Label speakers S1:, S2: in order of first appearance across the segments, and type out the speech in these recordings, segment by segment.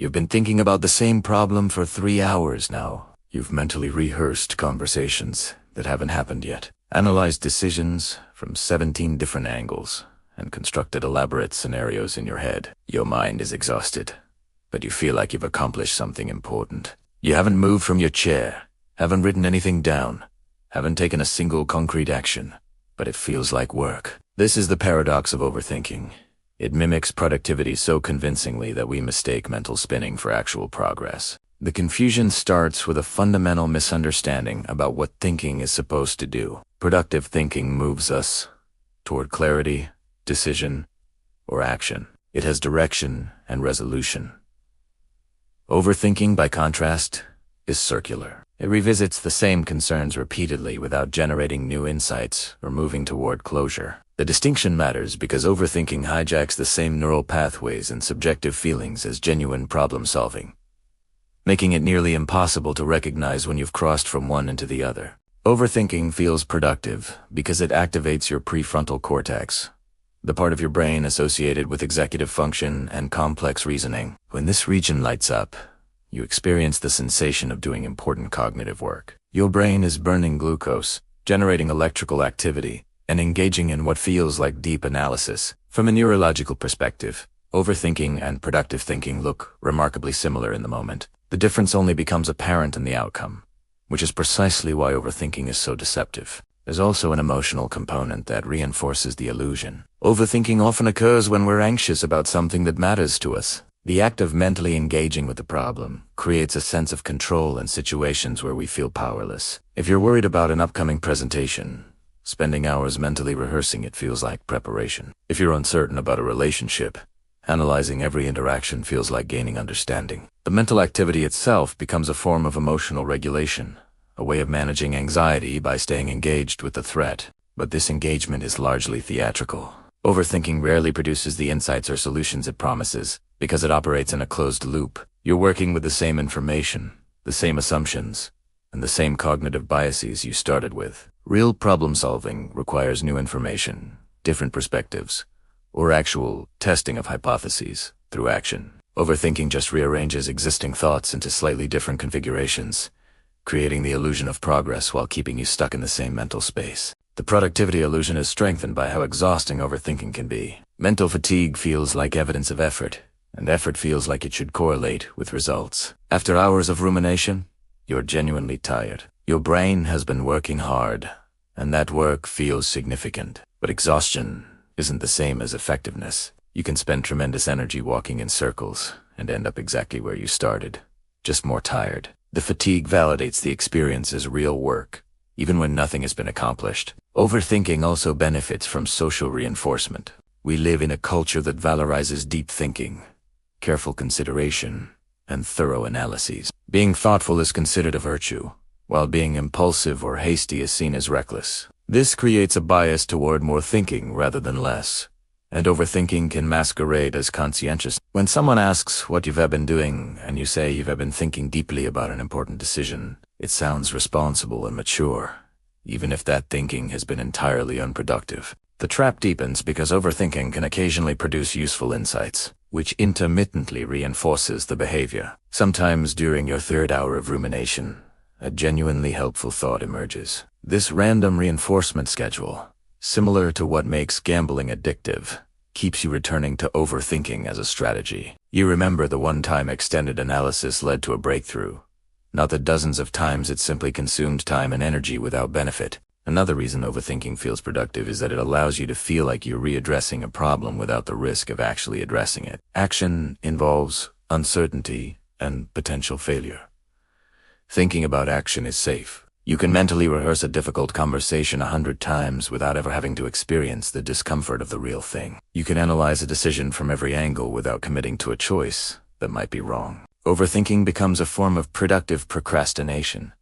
S1: You've been thinking about the same problem for 3 hours now. You've mentally rehearsed conversations that haven't happened yet, analyzed decisions from 17 different angles, and constructed elaborate scenarios in your head. Your mind is exhausted, but you feel like you've accomplished something important. You haven't moved from your chair, haven't written anything down, haven't taken a single concrete action, but it feels like work. This is the paradox of overthinking. It mimics productivity so convincingly that we mistake mental spinning for actual progress. The confusion starts with a fundamental misunderstanding about what thinking is supposed to do. Productive thinking moves us toward clarity, decision, or action. It has direction and resolution. Overthinking, by contrast, is circular. It revisits the same concerns repeatedly without generating new insights or moving toward closure. The distinction matters because overthinking hijacks the same neural pathways and subjective feelings as genuine problem-solving, making it nearly impossible to recognize when you've crossed from one into the other. Overthinking feels productive because it activates your prefrontal cortex, the part of your brain associated with executive function and complex reasoning. When this region lights up, you experience the sensation of doing important cognitive work. Your brain is burning glucose, generating electrical activity, and engaging in what feels like deep analysis. From a neurological perspective, overthinking and productive thinking look remarkably similar in the moment. The difference only becomes apparent in the outcome, which is precisely why overthinking is so deceptive. There's also an emotional component that reinforces the illusion. Overthinking often occurs when we're anxious about something that matters to us. The act of mentally engaging with the problem creates a sense of control in situations where we feel powerless. If you're worried about an upcoming presentation, spending hours mentally rehearsing it feels like preparation. If you're uncertain about a relationship, analyzing every interaction feels like gaining understanding. The mental activity itself becomes a form of emotional regulation, a way of managing anxiety by staying engaged with the threat. But this engagement is largely theatrical. Overthinking rarely produces the insights or solutions it promises, because it operates in a closed loop. You're working with the same information, the same assumptions, and the same cognitive biases you started with. Real problem-solving requires new information, different perspectives, or actual testing of hypotheses through action. Overthinking just rearranges existing thoughts into slightly different configurations, creating the illusion of progress while keeping you stuck in the same mental space. The productivity illusion is strengthened by how exhausting overthinking can be. Mental fatigue feels like evidence of effort, and effort feels like it should correlate with results. After hours of rumination, you're genuinely tired. Your brain has been working hard, and that work feels significant. But exhaustion isn't the same as effectiveness. You can spend tremendous energy walking in circles and end up exactly where you started, just more tired. The fatigue validates the experience as real work, even when nothing has been accomplished. Overthinking also benefits from social reinforcement. We live in a culture that valorizes deep thinking, careful consideration, and thorough analyses. Being thoughtful is considered a virtue, while being impulsive or hasty is seen as reckless. This creates a bias toward more thinking rather than less, and overthinking can masquerade as conscientious. When someone asks what you've been doing and you say you've been thinking deeply about an important decision, it sounds responsible and mature, even if that thinking has been entirely unproductive. The trap deepens because overthinking can occasionally produce useful insights, which intermittently reinforces the behavior. Sometimes during your third hour of rumination, a genuinely helpful thought emerges. This random reinforcement schedule, similar to what makes gambling addictive, keeps you returning to overthinking as a strategy. You remember the one-time extended analysis led to a breakthrough, not the dozens of times it simply consumed time and energy without benefit. Another reason overthinking feels productive is that it allows you to feel like you're readdressing a problem without the risk of actually addressing it. Action involves uncertainty and potential failure. Thinking about action is safe. You can mentally rehearse a difficult conversation 100 times without ever having to experience the discomfort of the real thing. You can analyze a decision from every angle without committing to a choice that might be wrong. Overthinking becomes a form of productive procrastination,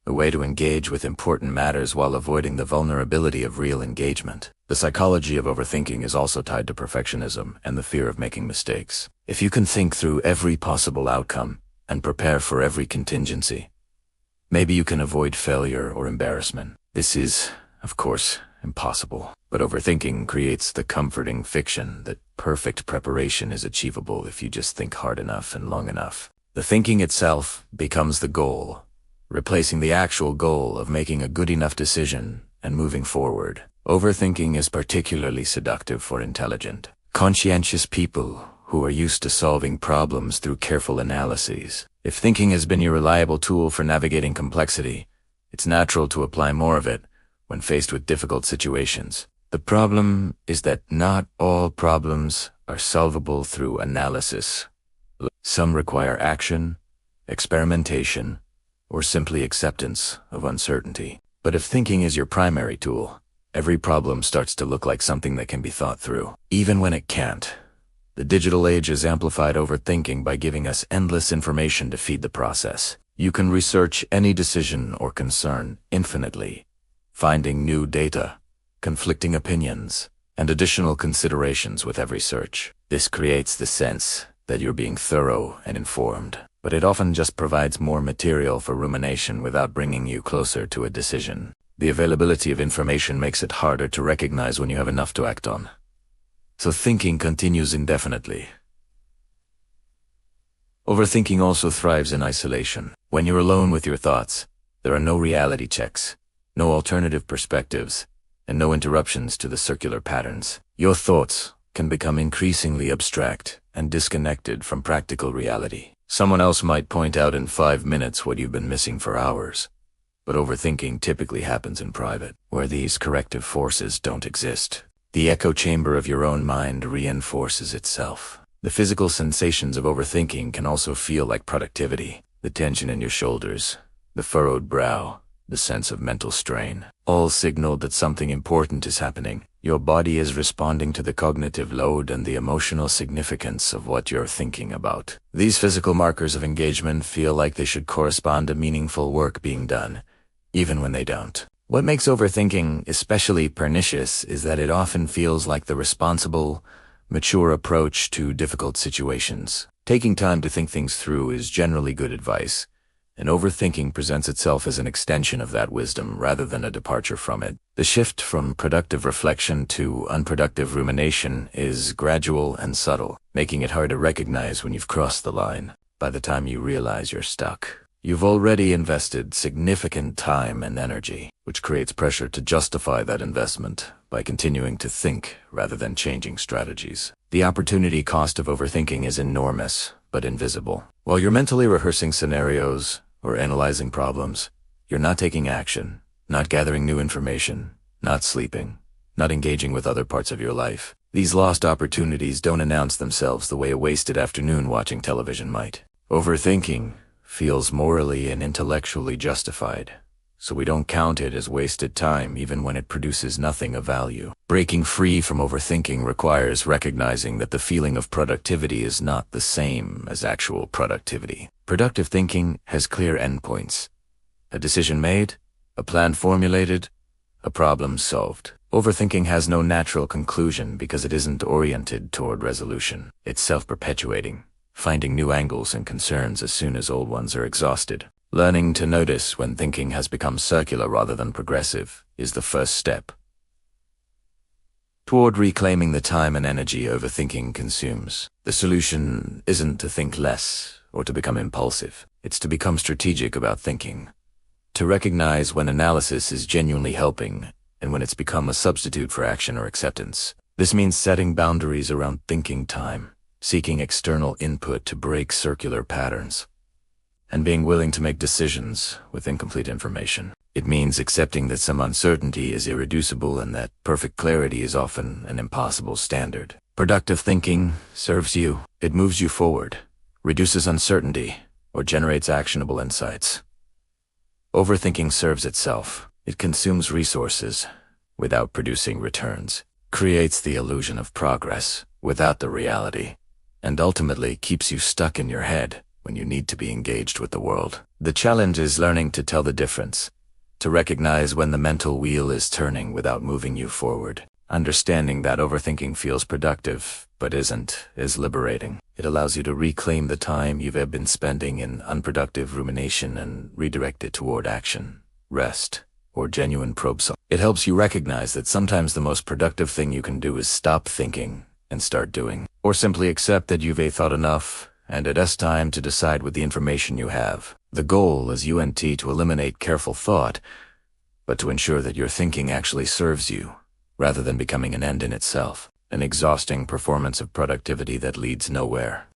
S1: a way to engage with important matters while avoiding the vulnerability of real engagement. The psychology of overthinking is also tied to perfectionism and the fear of making mistakes. If you can think through every possible outcome and prepare for every contingency, maybe you can avoid failure or embarrassment. This is, of course, impossible. But overthinking creates the comforting fiction that perfect preparation is achievable if you just think hard enough and long enough. The thinking itself becomes the goal, replacing the actual goal of making a good enough decision and moving forward. Overthinking is particularly seductive for intelligent, conscientious people who are used to solving problems through careful analyses. If thinking has been your reliable tool for navigating complexity, it's natural to apply more of it when faced with difficult situations. The problem is that not all problems are solvable through analysis. Some require action, experimentation, or simply acceptance of uncertainty. But if thinking is your primary tool, every problem starts to look like something that can be thought through, even when it can't. The digital age has amplified overthinking by giving us endless information to feed the process. You can research any decision or concern infinitely, finding new data, conflicting opinions, and additional considerations with every search. This creates the sense that you're being thorough and informed, but it often just provides more material for rumination without bringing you closer to a decision. The availability of information makes it harder to recognize when you have enough to act on. So thinking continues indefinitely. Overthinking also thrives in isolation. When you're alone with your thoughts, there are no reality checks, no alternative perspectives, and no interruptions to the circular patterns. Your thoughts can become increasingly abstract and disconnected from practical reality. Someone else might point out in 5 minutes what you've been missing for hours, but overthinking typically happens in private, where these corrective forces don't exist. The echo chamber of your own mind reinforces itself. The physical sensations of overthinking can also feel like productivity. The tension in your shoulders, the furrowed brow, the sense of mental strain, all signal that something important is happening. Your body is responding to the cognitive load and the emotional significance of what you're thinking about. These physical markers of engagement feel like they should correspond to meaningful work being done, even when they don't. What makes overthinking especially pernicious is that it often feels like the responsible, mature approach to difficult situations. Taking time to think things through is generally good advice, and overthinking presents itself as an extension of that wisdom rather than a departure from it. The shift from productive reflection to unproductive rumination is gradual and subtle, making it hard to recognize when you've crossed the line. By the time you realize you're stuck, you've already invested significant time and energy, which creates pressure to justify that investment by continuing to think rather than changing strategies. The opportunity cost of overthinking is enormous, but invisible. While you're mentally rehearsing scenarios or analyzing problems, you're not taking action, not gathering new information, not sleeping, not engaging with other parts of your life. These lost opportunities don't announce themselves the way a wasted afternoon watching television might. Overthinking feels morally and intellectually justified, so we don't count it as wasted time even when it produces nothing of value. Breaking free from overthinking requires recognizing that the feeling of productivity is not the same as actual productivity. Productive thinking has clear endpoints: a decision made, a plan formulated, a problem solved. Overthinking has no natural conclusion because it isn't oriented toward resolution. It's self-perpetuating, finding new angles and concerns as soon as old ones are exhausted. Learning to notice when thinking has become circular rather than progressive is the first step toward reclaiming the time and energy overthinking consumes. The solution isn't to think less or to become impulsive. It's to become strategic about thinking, to recognize when analysis is genuinely helping and when it's become a substitute for action or acceptance. This means setting boundaries around thinking time, seeking external input to break circular patterns, and being willing to make decisions with incomplete information. It means accepting that some uncertainty is irreducible and that perfect clarity is often an impossible standard. Productive thinking serves you. It moves you forward, reduces uncertainty, or generates actionable insights. Overthinking serves itself. It consumes resources without producing returns, creates the illusion of progress without the reality, and ultimately keeps you stuck in your head when you need to be engaged with the world. The challenge is learning to tell the difference, to recognize when the mental wheel is turning without moving you forward. Understanding that overthinking feels productive, but isn't, is liberating. It allows you to reclaim the time you've been spending in unproductive rumination and redirect it toward action, rest, or genuine probe solve. It helps you recognize that sometimes the most productive thing you can do is stop thinking and start doing. Or simply accept that you've thought enough, and it's time to decide with the information you have. The goal is to eliminate careful thought, but to ensure that your thinking actually serves you, rather than becoming an end in itself, an exhausting performance of productivity that leads nowhere.